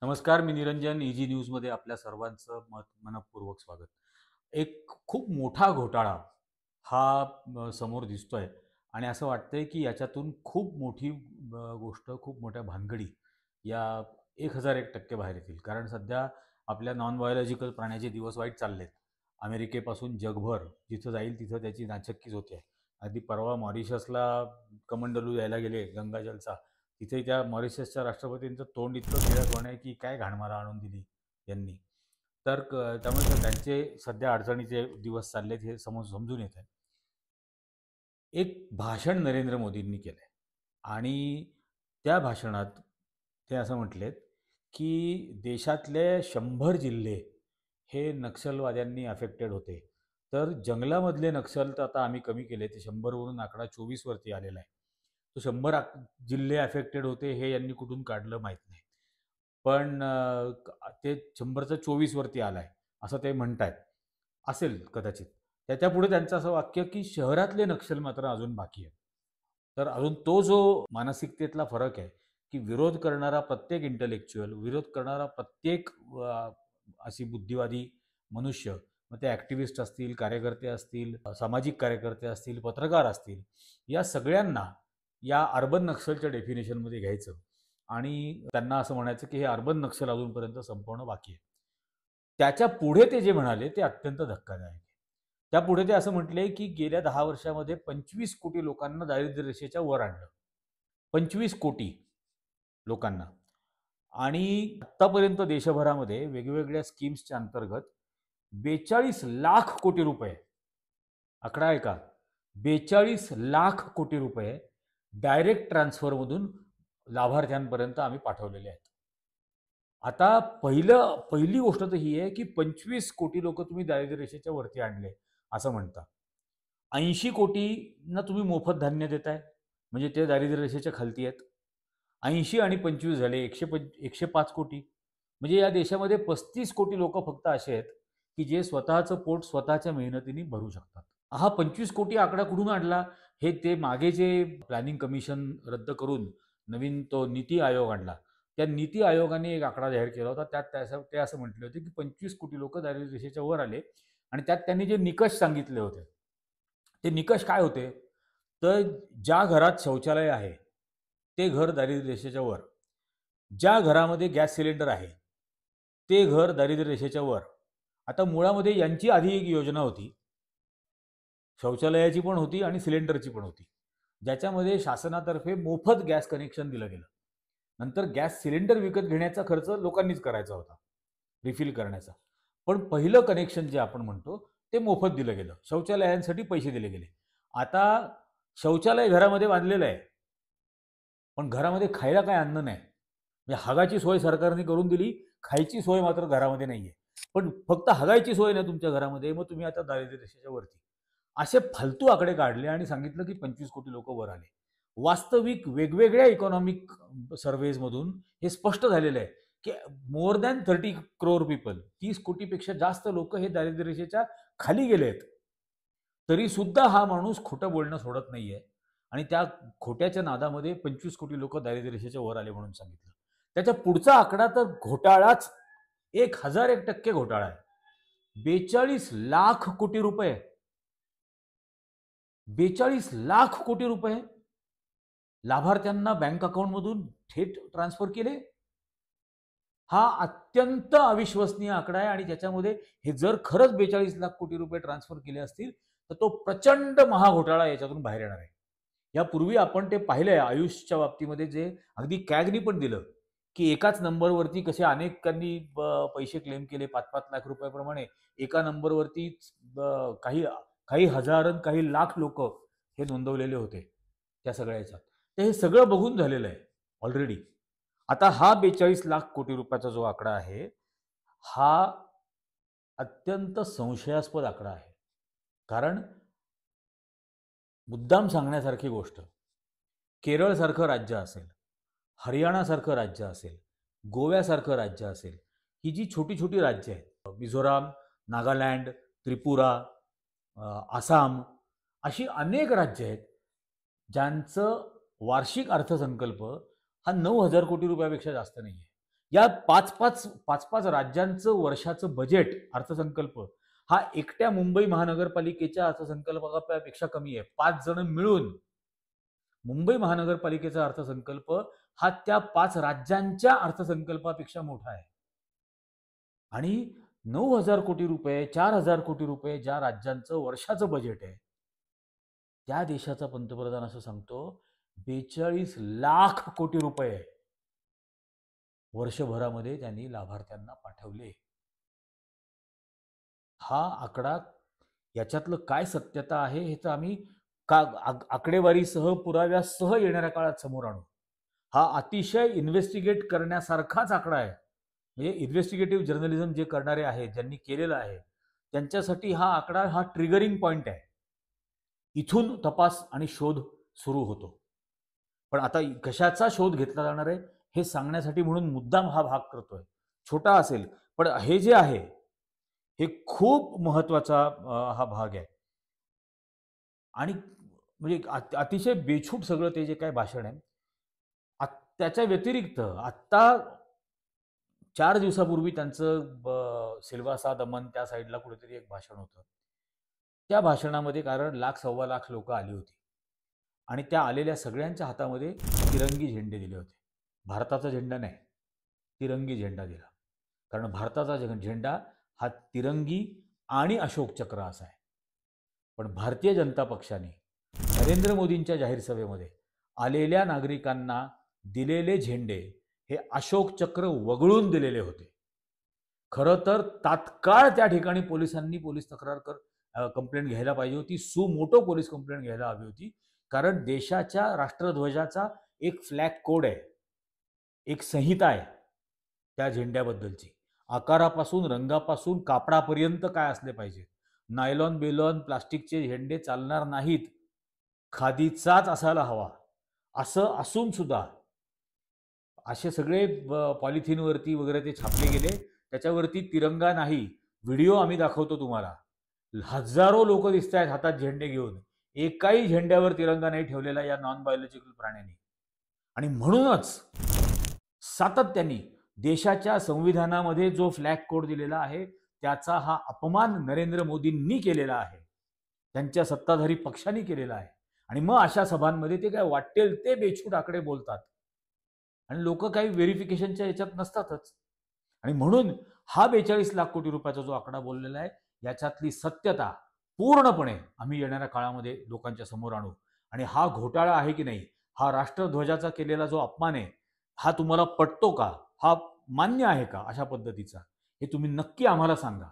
नमस्कार, मी निरंजन. इजी न्यूजमध्ये आपल्या सर्वांचं मनःपूर्वक स्वागत. एक खूप मोठा घोटाळा हा समोर दिसतोय आणि असं वाटतंय की याच्यातून खूप मोठी गोष्ट, खूप मोठ्या भानगडी या 1001% बाहेर येतील. कारण सध्या आपल्या नॉन बायोलॉजिकल प्राण्याचे दिवस वाईट चाललेत. अमेरिकेपासून जगभर जिथं जाईल तिथं त्याची नाचक्कीच होते. अगदी परवा मॉरिशसला कमंडलू द्यायला गेले गंगाजलचा, तिथे त्या मॉरिशसच्या राष्ट्रपतींचं तोंड इतकं गिळत होणं की काय घाणमारा आणून दिली यांनी. तर त्यामुळे त्यांचे सध्या अडचणीचे दिवस चाललेत हे समजून येत आहे. एक भाषण नरेंद्र मोदींनी केलंय आणि त्या भाषणात ते असं म्हटलेत की देशातले 100 जिल्हे हे नक्षलवाद्यांनी अफेक्टेड होते. तर जंगलामधले नक्षल तर आता आम्ही कमी केले, ते 100 वरून आकडा 24 वरती आलेला आहे. तो 100 जिल्हे अफेक्टेड होते हे यांनी कुठून काढलं माहीत नाही. पण ते 100चं 24 वरती आलाय असं ते म्हणतायत. असेल कदाचित. त्याच्यापुढे त्यांचं असं वाक्य की शहरातले नक्षल मात्र अजून बाकी आहे. तर अजून तो जो मानसिकतेतला फरक आहे की विरोध करणारा प्रत्येक इंटलेक्च्युअल, विरोध करणारा प्रत्येक अशी बुद्धिवादी मनुष्य, मग ते ॲक्टिव्हिस्ट असतील, कार्यकर्ते असतील, सामाजिक कार्यकर्ते असतील, पत्रकार असतील, या सगळ्यांना या अर्बन नक्षलच्या डेफिनेशनमध्ये घ्यायचं आणि त्यांना असं म्हणायचं की हे अर्बन नक्षल अजूनपर्यंत संपवणं बाकी आहे. त्याच्या पुढे ते जे म्हणाले ते अत्यंत धक्कादायक आहे. त्यापुढे ते असं म्हटले की गेल्या 10 वर्षामध्ये 25 कोटी लोकांना दारिद्र्य रेषेच्या वर आणलं. 25 कोटी लोकांना. आणि आत्तापर्यंत देशभरामध्ये वेगवेगळ्या स्कीम्सच्या अंतर्गत 42 लाख कोटी रुपये, आकडा आहे का, 42 लाख कोटी रुपये डायरेक्ट ट्रान्सफरमधून लाभार्थ्यांपर्यंत आम्ही पाठवलेले आहेत. आता पहिली गोष्ट तर ही आहे की 25 कोटी लोक तुम्ही दारिद्र्य रेषेच्या वरती आणले असं म्हणता. 80 कोटींना तुम्ही मोफत धान्य देताय, म्हणजे ते दारिद्र्य रेषेच्या खालती आहेत. 80 आणि 25 झाले 105 कोटी. म्हणजे या देशामध्ये 35 कोटी लोक फक्त असे आहेत की जे स्वतःचं पोट स्वतःच्या मेहनतीने भरू शकतात. हा 25 कोटी आकडा कुठून आणला? हे ते मागे जे प्लॅनिंग कमिशन रद्द करून नवीन तो नीती आयोग आणला, त्या नीती आयोगाने एक आकडा जाहीर केला होता. त्यात ते असं म्हटले होते की 25 कोटी लोक दारिद्र्य रेषेच्या वर आले आणि त्यात त्यांनी जे निकष सांगितले होते ते निकष काय होते? तर ज्या घरात शौचालय आहे ते घर दारिद्र्य रेषेच्या वर, ज्या घरामध्ये गॅस सिलेंडर आहे ते घर दारिद्र्य रेषेच्या वर. आता मुळामध्ये यांची आधी एक योजना होती, शौचालयाची पण होती आणि सिलेंडरची पण होती, ज्याच्यामध्ये शासनातर्फे मोफत गॅस कनेक्शन दिलं गेलं. नंतर गॅस सिलेंडर विकत घेण्याचा खर्च लोकांनीच करायचा होता, रिफिल करण्याचा. पण पहिलं कनेक्शन जे आपण म्हणतो ते मोफत दिलं गेलं, शौचालयांसाठी पैसे दिले गेले. आता शौचालय घरामध्ये बांधलेलं आहे, पण घरामध्ये खायला काय अन्न नाही. म्हणजे हगाची सोय सरकारने करून दिली, खायची सोय मात्र घरामध्ये नाहीये. पण फक्त हगायची सोय नाही तुमच्या घरामध्ये, मग तुम्ही आता दारिद्र्य रेषेच्या वरती. असे फालतू आकडे काढले आणि सांगितलं की 25 कोटी लोक वर आले. वास्तविक वेगवेगळ्या इकॉनॉमिक सर्व्हेजमधून हे स्पष्ट झालेलं आहे की मोर दॅन 30 करोड पीपल, 30 कोटीपेक्षा जास्त लोक हे दारिद्र्य रेषेच्या खाली गेले आहेत. तरी सुद्धा हा माणूस खोटं बोलणं सोडत नाहीये आणि त्या खोट्याच्या नादामध्ये 25 कोटी लोक दारिद्र्य रेषेच्या वर आले म्हणून सांगितलं. त्याच्या पुढचा आकडा तर घोटाळाच, 1001% घोटाळा आहे. 42 लाख कोटी रुपये, 42 लाख कोटी रुपये लाभार्थ्यांना बँक अकाउंटमधून थेट ट्रान्सफर केले. हा अत्यंत अविश्वसनीय आकडा आहे आणि त्याच्यामध्ये हे जर खरंच 42 लाख कोटी रुपये ट्रान्सफर केले असतील तर तो प्रचंड महाघोटाळा याच्यातून बाहेर येणार आहे. यापूर्वी आपण ते पाहिलंय आयुषच्या बाबतीमध्ये, जे अगदी कॅगनी पण दिलं की एकाच नंबरवरती कसे अनेकांनी पैसे क्लेम केले 5-5 लाख रुपयाप्रमाणे. एका नंबरवरती काही काही हजार काही लाख लोक हे नोंदवलेले होते त्या सगळ्याच्या. तर हे सगळं बघून झालेलं आहे ऑलरेडी. आता हा 42 लाख कोटी रुपयाचा जो आकडा आहे हा अत्यंत संशयास्पद आकडा आहे. कारण मुद्दाम सांगण्यासारखी गोष्ट, केरळसारखं राज्य असेल, हरियाणासारखं राज्य असेल, गोव्यासारखं राज्य असेल, ही जी छोटी छोटी राज्य आहेत, मिझोराम, नागालँड, त्रिपुरा, आसाम, अशी अनेक राज्य आहेत ज्यांचं वार्षिक अर्थसंकल्प हा 9,000 कोटी रुपयापेक्षा जास्त नाही आहे. या पाच पाच राज्यांचं वर्षाचं बजेट अर्थसंकल्प हा एकट्या मुंबई महानगरपालिकेच्या अर्थसंकल्पापेक्षा कमी आहे. 5 जण मिळून मुंबई महानगरपालिकेचा अर्थसंकल्प हा त्या 5 राज्यांच्या अर्थसंकल्पापेक्षा मोठा आहे. आणि 9,000 कोटी रुपये, 4,000 कोटी रुपये ज्या राज्यांचं वर्षाचं बजेट आहे, त्या देशाचा पंतप्रधान असं सांगतो 42 लाख कोटी रुपये वर्षभरामध्ये त्यांनी लाभार्थ्यांना पाठवले. हा आकडा, याच्यातलं काय सत्यता आहे हे तर आम्ही आकडेवारीसह पुराव्यासह येणाऱ्या काळात समोर आणू. हा अतिशय इन्व्हेस्टिगेट करण्यासारखाच आकडा आहे. म्हणजे इन्व्हेस्टिगेटिव्ह जर्नलिझम जे करणारे आहेत, ज्यांनी केलेलं आहे, त्यांच्यासाठी हा आकडा हा ट्रिगरिंग पॉइंट आहे. इथून तपास आणि शोध सुरू होतो. पण आता कशाचा शोध घेतला जाणार आहे हे सांगण्यासाठी म्हणून मुद्दाम हा भाग करतोय. छोटा असेल पण हे जे आहे हे खूप महत्वाचा हा भाग आहे. आणि म्हणजे अतिशय बेछूट सगळं ते जे काय भाषण आहे. त्याच्या व्यतिरिक्त आत्ता 4 दिवसापूर्वी त्यांचं सिल्वासा दमन त्या साईडला कुठेतरी एक भाषण होतं. त्या भाषणामध्ये कारण 1,00,000-1,25,000 लोक आली होती आणि त्या आलेल्या सगळ्यांच्या हातामध्ये तिरंगी झेंडे दिले होते. भारताचा झेंडा नाही, तिरंगी झेंडा दिला. कारण भारताचा झेंडा हा तिरंगी आणि अशोक चक्र असा आहे. पण भारतीय जनता पक्षाने नरेंद्र मोदींच्या जाहीर सभेमध्ये आलेल्या नागरिकांना दिलेले झेंडे हे अशोक चक्र वगळून दिलेले होते. खरं तर तात्काळ त्या ठिकाणी पोलिसांनी पोलीस कंप्लेंट घ्यायला पाहिजे होती. सुमोटो पोलीस कंप्लेंट घ्यायला हवी होती. कारण देशाच्या राष्ट्रध्वजाचा एक फ्लॅग कोड आहे, एक संहिता आहे त्या झेंड्याबद्दलची. आकारापासून, रंगापासून, कापडापर्यंत काय असले पाहिजे. नायलॉन बेलॉन प्लास्टिकचे झेंडे चालणार नाहीत, खादीचाच असायला हवा. असं असून सुद्धा असे सगळे पॉलिथिनवरती वगैरे ते छापले गेले. त्याच्यावरती तिरंगा नाही. व्हिडिओ आम्ही दाखवतो तुम्हाला. हजारो लोक दिसत आहेत हातात झेंडे घेऊन. एकाही झेंड्यावर तिरंगा नाही ठेवलेला या नॉन बायोलॉजिकल प्राण्यांनी. आणि म्हणूनच सातत्याने देशाच्या संविधानामध्ये जो फ्लॅग कोड दिलेला आहे त्याचा हा अपमान नरेंद्र मोदींनी केलेला आहे, त्यांच्या सत्ताधारी पक्षांनी केलेला आहे. आणि मग अशा सभांमध्ये ते काय वाटेल ते बेछूट आकडे बोलतात आणि लोक काही व्हेरिफिकेशनच्या याच्यात नसतातच. आणि म्हणून हा 42 लाख कोटी रुपयाचा जो आकडा बोललेला आहे याच्यातली सत्यता पूर्णपणे आम्ही येणाऱ्या काळामध्ये लोकांच्या समोर आणू. आणि हा घोटाळा आहे की नाही, हा राष्ट्रध्वजाचा केलेला जो अपमान आहे, हा तुम्हाला पटतो का, हा मान्य आहे का अशा पद्धतीचा, हे तुम्ही नक्की आम्हाला सांगा.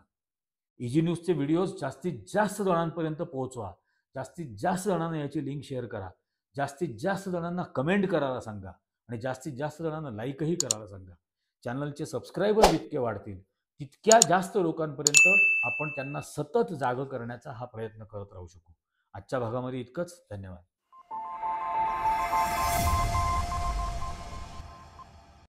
इजी न्यूजचे व्हिडिओज जास्तीत जास्त जणांपर्यंत पोहोचवा. जास्तीत जास्त जणांना याची लिंक शेअर करा. जास्तीत जास्त जणांना कमेंट करायला सांगा आणि जास्तीत जास्त जणांना लाईकही करायला सांगा. चॅनलचे सबस्क्रायबर जितके वाढतील तितक्या जास्त लोकांपर्यंत आपण त्यांना सतत जागं करण्याचा हा प्रयत्न करत राहू शकू. आजच्या भागामध्ये इतकंच. धन्यवाद.